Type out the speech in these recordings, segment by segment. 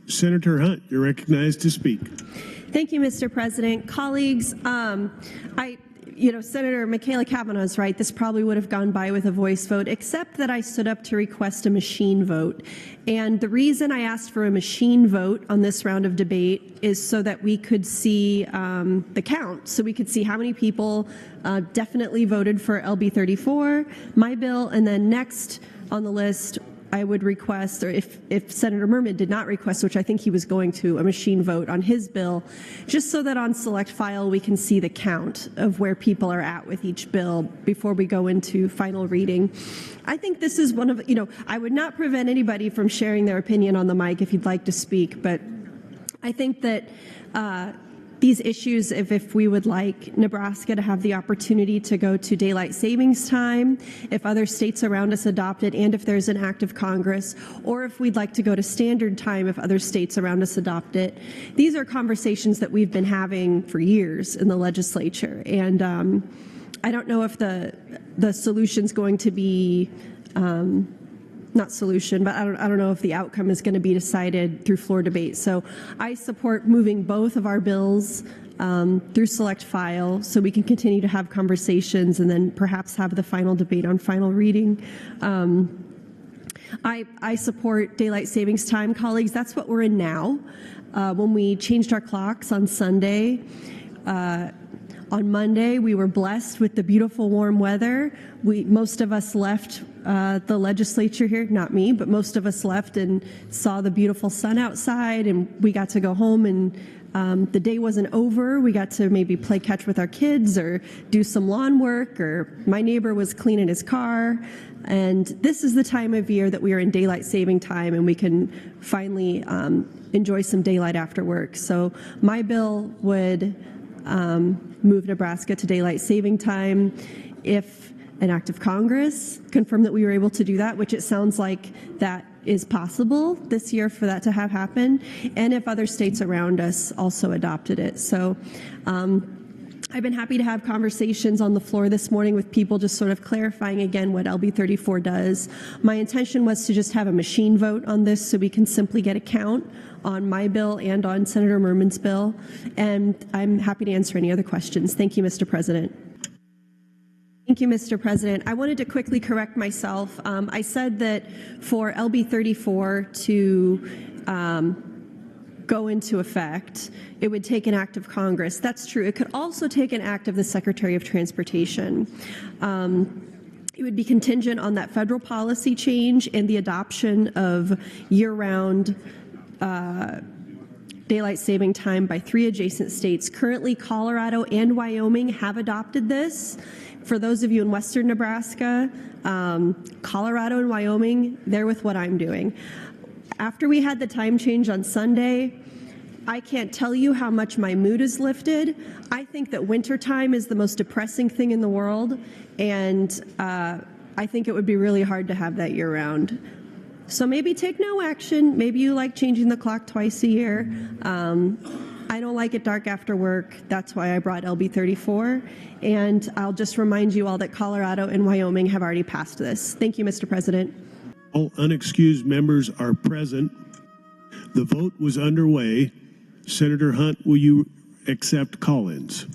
Senator Hunt, you're recognized to speak. Thank you, Mr. President. Colleagues, Senator Michaela Cavanaugh is right. This probably would have gone by with a voice vote, except that I stood up to request a machine vote. And the reason I asked for a machine vote on this round of debate is so that we could see the count, so we could see how many people definitely voted for LB34, my bill, and then next on the list, I would request, or if Senator Merman did not request, which I think he was going to, a machine vote on his bill, just so that on select file we can see the count of where people are at with each bill before we go into final reading. I think this is one of, I would not prevent anybody from sharing their opinion on the mic if you'd like to speak, but I think that these issues, if we would like Nebraska to have the opportunity to go to daylight savings time, if other states around us adopt it, and if there's an act of Congress, or if we'd like to go to standard time if other states around us adopt it. These are conversations that we've been having for years in the legislature, and I don't know if the solution's going to be not solution, but I don't know if the outcome is going to be decided through floor debate. So I support moving both of our bills through select file so we can continue to have conversations and then perhaps have the final debate on final reading. I support daylight savings time, colleagues. That's what we're in now. When we changed our clocks on Sunday, on Monday, we were blessed with the beautiful warm weather. Most of us left the legislature here, not me, but most of us left and saw the beautiful sun outside, and we got to go home, and the day wasn't over. We got to maybe play catch with our kids or do some lawn work, or my neighbor was cleaning his car. And this is the time of year that we are in daylight saving time, and we can finally enjoy some daylight after work. So my bill would move Nebraska to daylight saving time if an act of Congress confirmed that we were able to do that, which it sounds like that is possible this year for that to have happened, and if other states around us also adopted it. So I've been happy to have conversations on the floor this morning with people just sort of clarifying again what LB34 does. My intention was to just have a machine vote on this so we can simply get a count on my bill and on Senator Merman's bill, and I'm happy to answer any other questions. Thank you, Mr. President. Thank you, Mr. President. I wanted to quickly correct myself. I said that for LB34 to go into effect, it would take an act of Congress. That's true. It could also take an act of the Secretary of Transportation. It would be contingent on that federal policy change and the adoption of year-round daylight saving time by 3 adjacent states. Currently, Colorado and Wyoming have adopted this. For those of you in western Nebraska, Colorado and Wyoming, they're with what I'm doing. After we had the time change on Sunday, I can't tell you how much my mood is lifted. I think that wintertime is the most depressing thing in the world, and I think it would be really hard to have that year-round. So maybe take no action. Maybe you like changing the clock twice a year. I don't like it dark after work. That's why I brought LB34. And I'll just remind you all that Colorado and Wyoming have already passed this. Thank you, Mr. President. All unexcused members are present. The vote was underway. Senator Hunt, will you accept call-ins?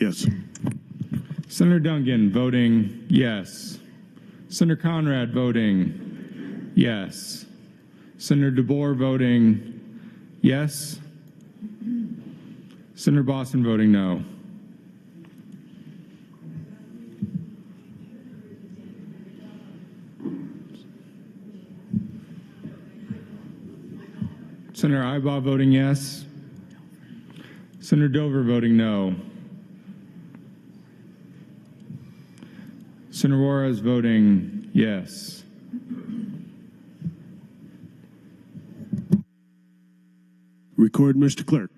Yes. Senator Duncan voting yes. Senator Conrad voting yes. Senator DeBoer voting yes. Senator Boston voting no. Senator Ibaugh voting yes. Senator Dover voting no. Senator Juarez voting yes. Record, Mr. Clerk.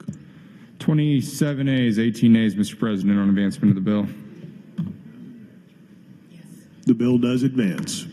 27 ayes, 18 nays, Mr. President, on advancement of the bill. The bill does advance.